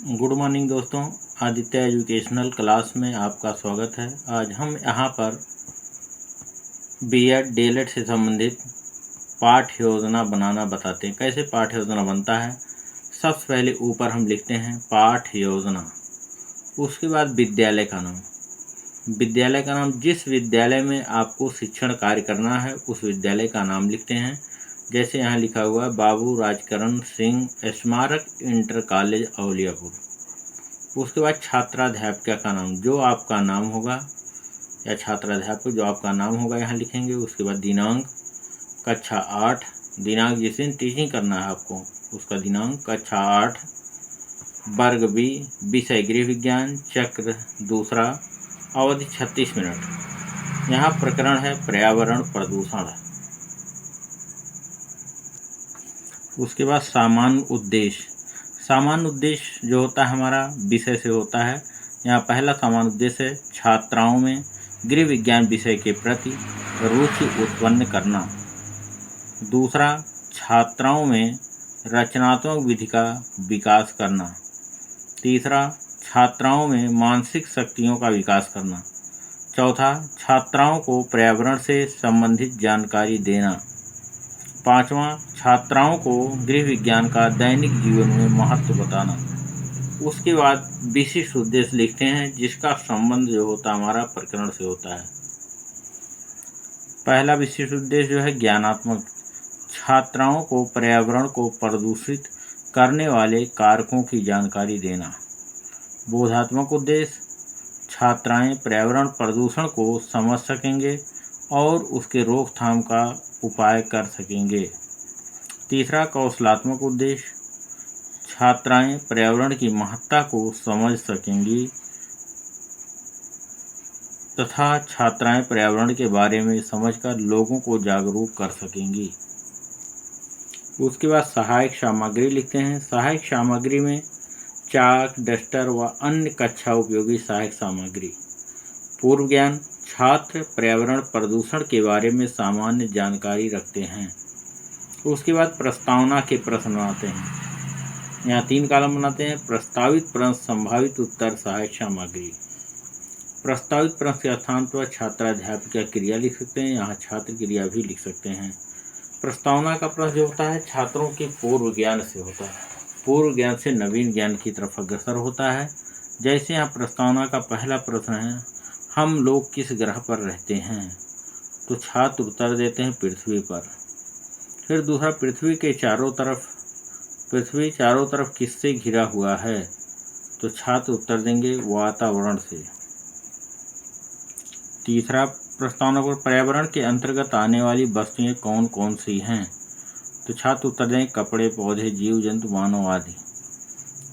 Good morning दोस्तों, Aditya educational class में आपका स्वागत है। आज हम यहाँ पर बीएड डीएलएड से संबंधित पाठ योजना बनाना बताते हैं। कैसे पाठ योजना बनता है। सबसे पहले ऊपर हम लिखते हैं पाठ योजना। उसके बाद विद्यालय का नाम। विद्यालय का नाम, जिस विद्यालय में आपको शिक्षण कार्य करना है उस विद्यालय का नाम लिखते हैं। जैसे यहाँ लिखा हुआ है बाबू राजकरण सिंह स्मारक इंटर कॉलेज अवलियापुर। उसके बाद छात्राध्यापिका का नाम, जो आपका नाम होगा, या छात्राध्यापक जो आपका नाम होगा यहाँ लिखेंगे। उसके बाद दिनांक, कक्षा 8, दिनांक जिस दिन टीचिंग करना है आपको उसका दिनांक, कक्षा 8, वर्ग बी, विषय गृह विज्ञान, चक्र दूसरा, अवधि 36 मिनट। यहाँ प्रकरण है पर्यावरण प्रदूषण। उसके बाद सामान्य उद्देश्य। सामान्य उद्देश्य जो होता है हमारा विषय से होता है। यहाँ पहला सामान्य उद्देश्य है छात्राओं में गृह विज्ञान विषय के प्रति रुचि उत्पन्न करना। दूसरा, छात्राओं में रचनात्मक विधि का विकास करना। तीसरा, छात्राओं में मानसिक शक्तियों का विकास करना। चौथा, छात्राओं को पर्यावरण से संबंधित जानकारी देना। पांचवा, छात्राओं को गृह विज्ञान का दैनिक जीवन में महत्व बताना। उसके बाद विशिष्ट उद्देश्य लिखते हैं जिसका संबंध जो होता है हमारा प्रकरण से होता है। पहला विशिष्ट उद्देश्य जो है ज्ञानात्मक, छात्राओं को पर्यावरण को प्रदूषित करने वाले कारकों की जानकारी देना। बोधात्मक उद्देश्य, छात्राएं पर्यावरण प्रदूषण को समझ सकेंगे और उसके रोकथाम का उपाय कर सकेंगे। तीसरा, कौशलात्मक उद्देश्य, छात्राएं पर्यावरण की महत्ता को समझ सकेंगी तथा छात्राएं पर्यावरण के बारे में समझकर लोगों को जागरूक कर सकेंगी। उसके बाद सहायक सामग्री लिखते हैं। सहायक सामग्री में चाक, डस्टर व अन्य कक्षा उपयोगी सहायक सामग्री। पूर्व ज्ञान, छात्र पर्यावरण प्रदूषण के बारे में सामान्य जानकारी रखते हैं। उसके बाद प्रस्तावना के प्रश्न बनाते हैं। यहाँ 3 कॉलम बनाते हैं। प्रस्तावित प्रश्न, संभावित उत्तर, सहायक सामग्री। प्रस्तावित प्रश्न के स्थान पर छात्राध्यापिका क्रिया लिख सकते हैं। यहाँ छात्र क्रिया भी लिख सकते हैं। प्रस्तावना का प्रश्न जो होता है छात्रों के पूर्व ज्ञान से होता है, पूर्व ज्ञान से नवीन ज्ञान की तरफ अग्रसर होता है। जैसे यहाँ प्रस्तावना का पहला प्रश्न है, हम लोग किस ग्रह पर रहते हैं? तो छात्र उत्तर देते हैं पृथ्वी पर। फिर दूसरा, पृथ्वी चारों तरफ किससे घिरा हुआ है? तो छात्र उत्तर देंगे वातावरण से। तीसरा प्रस्तावना पर, पर्यावरण के अंतर्गत आने वाली वस्तुएं कौन कौन सी हैं? तो छात्र उत्तर देंगे कपड़े, पौधे, जीव जंतु, मानव आदि।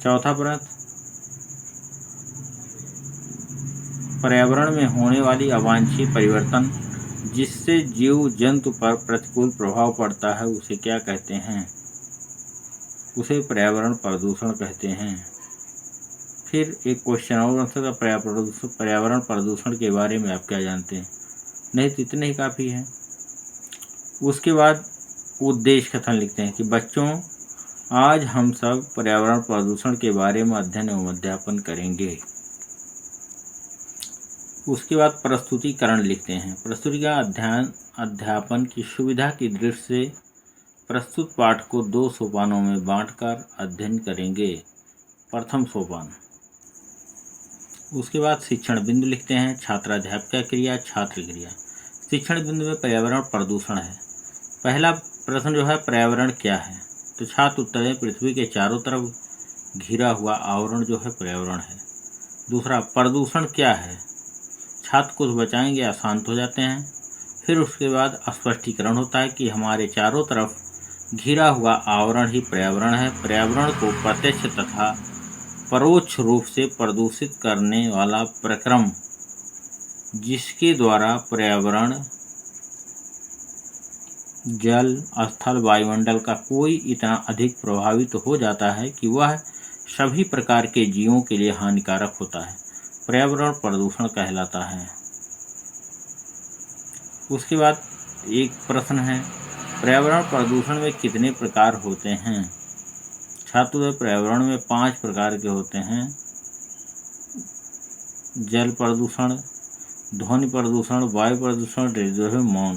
चौथा प्रश्न, पर्यावरण में होने वाली अवांछित परिवर्तन जिससे जीव जंतु पर प्रतिकूल प्रभाव पड़ता है उसे क्या कहते हैं? उसे पर्यावरण प्रदूषण कहते हैं। फिर एक क्वेश्चन और बन पर्यावरण प्रदूषण के बारे में आप क्या जानते हैं? नहीं तो इतने ही काफ़ी है। उसके बाद उद्देश्य कथन लिखते हैं कि बच्चों, आज हम सब पर्यावरण प्रदूषण के बारे में अध्ययन एवं अध्यापन करेंगे। उसके बाद प्रस्तुतिकरण लिखते हैं। प्रस्तुति का अध्यापन की सुविधा की दृष्टि से प्रस्तुत पाठ को 2 सोपानों में बांटकर अध्ययन करेंगे। प्रथम सोपान। उसके बाद शिक्षण बिंदु लिखते हैं। छात्राध्यापिका क्रिया, छात्र क्रिया। शिक्षण बिंदु में पर्यावरण प्रदूषण है। पहला प्रश्न जो है पर्यावरण क्या है? तो छात्र उत्तर है पृथ्वी के चारों तरफ घिरा हुआ आवरण जो है पर्यावरण है। दूसरा, प्रदूषण क्या है? छात्र कुछ बचाएंगे या शांत हो जाते हैं। फिर उसके बाद स्पष्टीकरण होता है कि हमारे चारों तरफ घिरा हुआ आवरण ही पर्यावरण है। पर्यावरण को प्रत्यक्ष तथा परोक्ष रूप से प्रदूषित करने वाला प्रक्रम जिसके द्वारा पर्यावरण, जल, स्थल, वायुमंडल का कोई इतना अधिक प्रभावित हो जाता है कि वह सभी प्रकार के जीवों के लिए हानिकारक होता है, पर्यावरण प्रदूषण कहलाता है। उसके बाद एक प्रश्न है, पर्यावरण प्रदूषण में कितने प्रकार होते हैं? छात्र पर्यावरण में 5 प्रकार के होते हैं: जल प्रदूषण, ध्वनि प्रदूषण, वायु प्रदूषण, रेडियो मौन।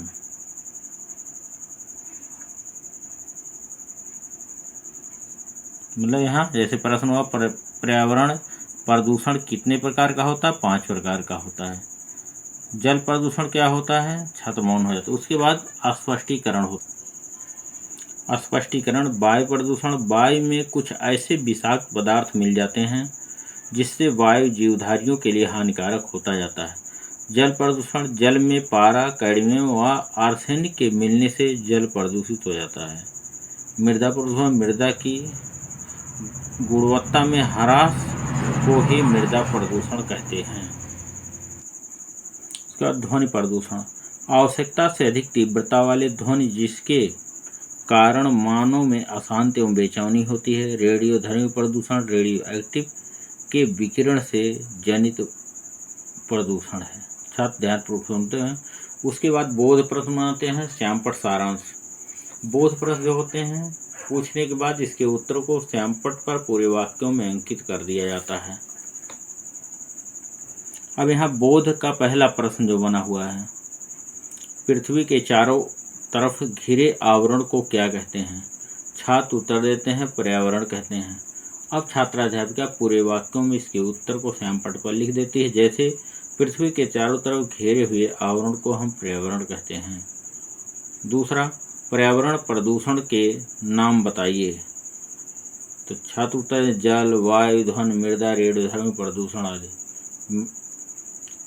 मतलब यहाँ जैसे प्रश्न हुआ पर्यावरण प्रदूषण कितने प्रकार का होता है? 5 प्रकार का होता है। जल प्रदूषण क्या होता है? छात्र मौन हो जाता है। उसके बाद स्पष्टीकरण होता है। स्पष्टीकरण वायु प्रदूषण, वायु में कुछ ऐसे विषाक्त पदार्थ मिल जाते हैं जिससे वायु जीवधारियों के लिए हानिकारक होता जाता है। जल प्रदूषण, जल में पारा, कैडमियम व आर्सेनिक के मिलने से जल प्रदूषित हो जाता है। मृदा प्रदूषण, मृदा की गुणवत्ता में ह्रास को ही मृदा प्रदूषण कहते हैं। उसके बाद ध्वनि प्रदूषण, आवश्यकता से अधिक तीव्रता वाले ध्वनि जिसके कारण मानव में अशांति एवं बेचैनी होती है। रेडियोधर्मी प्रदूषण, रेडियो एक्टिव के विकिरण से जनित प्रदूषण है। छात्र ध्यानपूर्वक सुनते हैं। उसके बाद बोध प्रश्न बनाते हैं। श्यामपट्ट सारांश, बोध प्रश्न जो होते हैं पूछने के बाद इसके उत्तर को श्यामपट्ट पर पूरे वाक्यों में अंकित कर दिया जाता है। अब यहाँ बोध का पहला प्रश्न जो बना हुआ है, पृथ्वी के चारों तरफ घिरे आवरण को क्या कहते हैं? छात्र उत्तर देते हैं पर्यावरण कहते हैं। अब छात्राध्यापिका पूरे वाक्यों में इसके उत्तर को श्यामपट्ट पर लिख देती है। जैसे पृथ्वी के चारों तरफ घेरे हुए आवरण को हम पर्यावरण कहते हैं। दूसरा, पर्यावरण प्रदूषण के नाम बताइए। तो छात्र उत्तर जल, वायु, ध्वनि, मृदा, रेडियोधर्मी प्रदूषण आदि।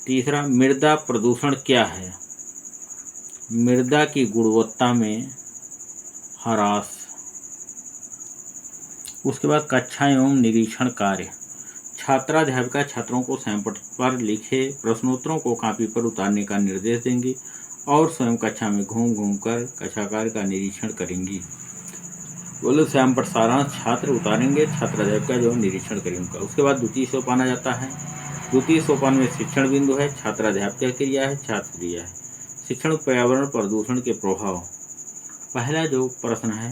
तीसरा, मृदा प्रदूषण क्या है? मृदा की गुणवत्ता में ह्रास। उसके बाद कक्षा एवं निरीक्षण कार्य, छात्राध्यापिका छात्रों को श्यामपट्ट पर लिखे प्रश्नोत्तरों को कॉपी पर उतारने का निर्देश देंगी और स्वयं कक्षा में घूम घूम कर कक्षा कार्य का निरीक्षण करेंगी। बोलो श्यामपट्ट सारांश छात्र उतारेंगे, छात्राध्यापिका जो निरीक्षण करेंगे उनका। उसके बाद द्वितीय सोपान आ जाता है। द्वितीय सोपान में शिक्षण बिंदु है, छात्राध्यापिका क्रिया है, छात्र क्रिया है। शिक्षण पर्यावरण प्रदूषण के प्रभाव। पहला जो प्रश्न है,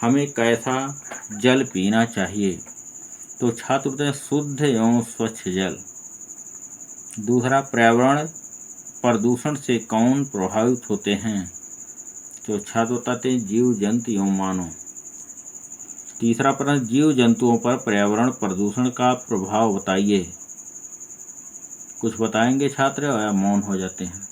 हमें कैसा जल पीना चाहिए? तो छात्र उत्तर शुद्ध एवं स्वच्छ जल। दूसरा, पर्यावरण प्रदूषण से कौन प्रभावित होते हैं? तो छात्र बताते हैं जीव जंतु एवं मानव। तीसरा प्रश्न, जीव जंतुओं पर पर्यावरण प्रदूषण का प्रभाव बताइए। कुछ बताएंगे छात्र या मौन हो जाते हैं।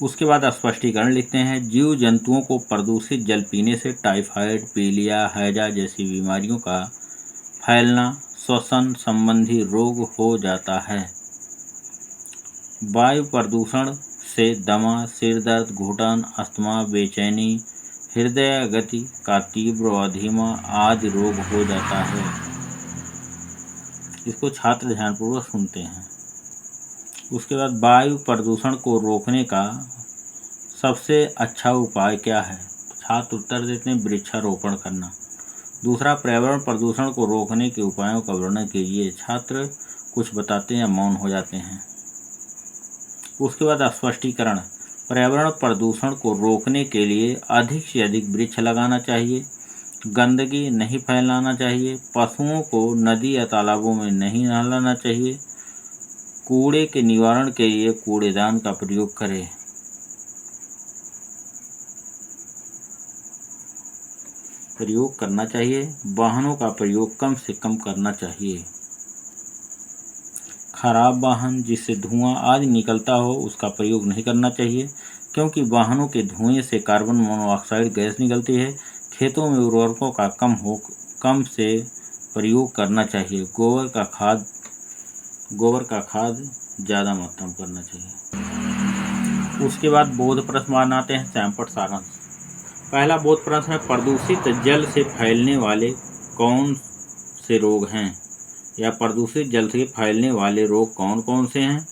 उसके बाद स्पष्टीकरण लिखते हैं। जीव जंतुओं को प्रदूषित जल पीने से टाइफाइड, पीलिया, हैजा जैसी बीमारियों का फैलना, श्वसन संबंधी रोग हो जाता है। वायु प्रदूषण से दमा, सिर दर्द, घुटन, अस्थमा, बेचैनी, हृदय गति का तीव्र व धीमा आदि रोग हो जाता है। इसको छात्र ध्यानपूर्वक सुनते हैं। उसके बाद वायु प्रदूषण को रोकने का सबसे अच्छा उपाय क्या है? छात्र उत्तर देते हैं वृक्षारोपण करना। दूसरा, पर्यावरण प्रदूषण को रोकने के उपायों का वर्णन कीजिए। छात्र कुछ बताते हैं या मौन हो जाते हैं। उसके बाद स्पष्टीकरण, पर्यावरण प्रदूषण को रोकने के लिए अधिक से अधिक वृक्ष लगाना चाहिए, गंदगी नहीं फैलाना चाहिए, पशुओं को नदी या तालाबों में नहीं नहलाना चाहिए, कूड़े के निवारण के लिए कूड़ेदान का प्रयोग करें। प्रयोग करना चाहिए। वाहनों का प्रयोग कम से कम करना चाहिए। खराब वाहन जिससे धुआं आदि निकलता हो उसका प्रयोग नहीं करना चाहिए, क्योंकि वाहनों के धुएं से कार्बन मोनोऑक्साइड गैस निकलती है। खेतों में उर्वरकों का कम से प्रयोग करना चाहिए। गोबर का खाद ज़्यादा मात्रा में करना चाहिए। उसके बाद बोध प्रश्न बनाते हैं श्यामपट्ट सारांश। पहला बोध प्रश्न है, प्रदूषित जल से फैलने वाले कौन से रोग हैं? या प्रदूषित जल से फैलने वाले रोग कौन कौन से हैं?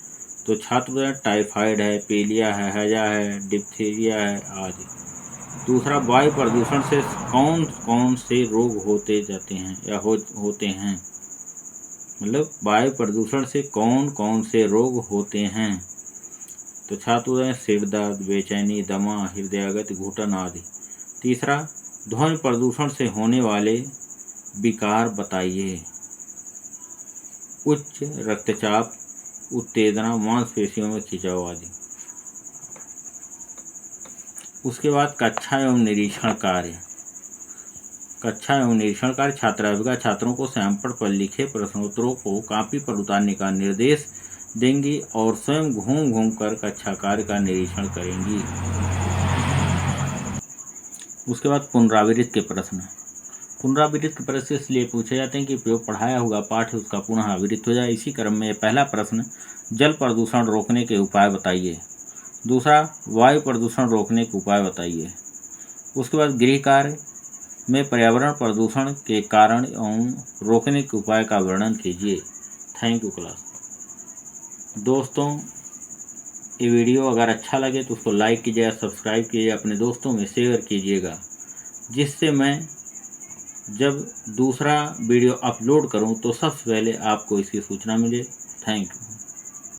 तो छात्र टाइफाइड है, पीलिया है, हैजा है, डिप्थीरिया है आदि। दूसरा, वायु प्रदूषण से कौन कौन से रोग होते जाते हैं या होते हैं? मतलब वायु प्रदूषण से कौन कौन से रोग होते हैं? तो छात्र सिर दर्द, बेचैनी, दमा, हृदय गति, घुटन आदि। तीसरा, ध्वनि प्रदूषण से होने वाले विकार बताइए। उच्च रक्तचाप, उत्तेजना, मांसपेशियों में खिंचाव आदि। उसके बाद कक्षा एवं निरीक्षण कार्य। कक्षा एवं निरीक्षण कार्य छात्राभिका छात्रों को सैंपल पर लिखे प्रश्नोत्तरों को कॉपी पर उतारने का निर्देश देंगी और स्वयं घूम घूम कर कक्षा कार्य का निरीक्षण करेंगी। उसके बाद पुनरावृत्त के प्रश्न। पुनरावृत्त के प्रश्न इसलिए पूछे जाते हैं कि जो पढ़ाया हुआ पाठ है उसका पुनः आवृत्त हो जाए। इसी क्रम में पहला प्रश्न, जल प्रदूषण रोकने के उपाय बताइए। दूसरा, वायु प्रदूषण रोकने के उपाय बताइए। उसके बाद गृह कार्य में पर्यावरण प्रदूषण के कारण एवं रोकने के उपाय का वर्णन कीजिए। Thank you class. दोस्तों, ये वीडियो अगर अच्छा लगे तो उसको लाइक कीजिएगा, सब्सक्राइब कीजिए, अपने दोस्तों में शेयर कीजिएगा, जिससे मैं जब दूसरा वीडियो अपलोड करूं तो सबसे पहले आपको इसकी सूचना मिले। Thank you.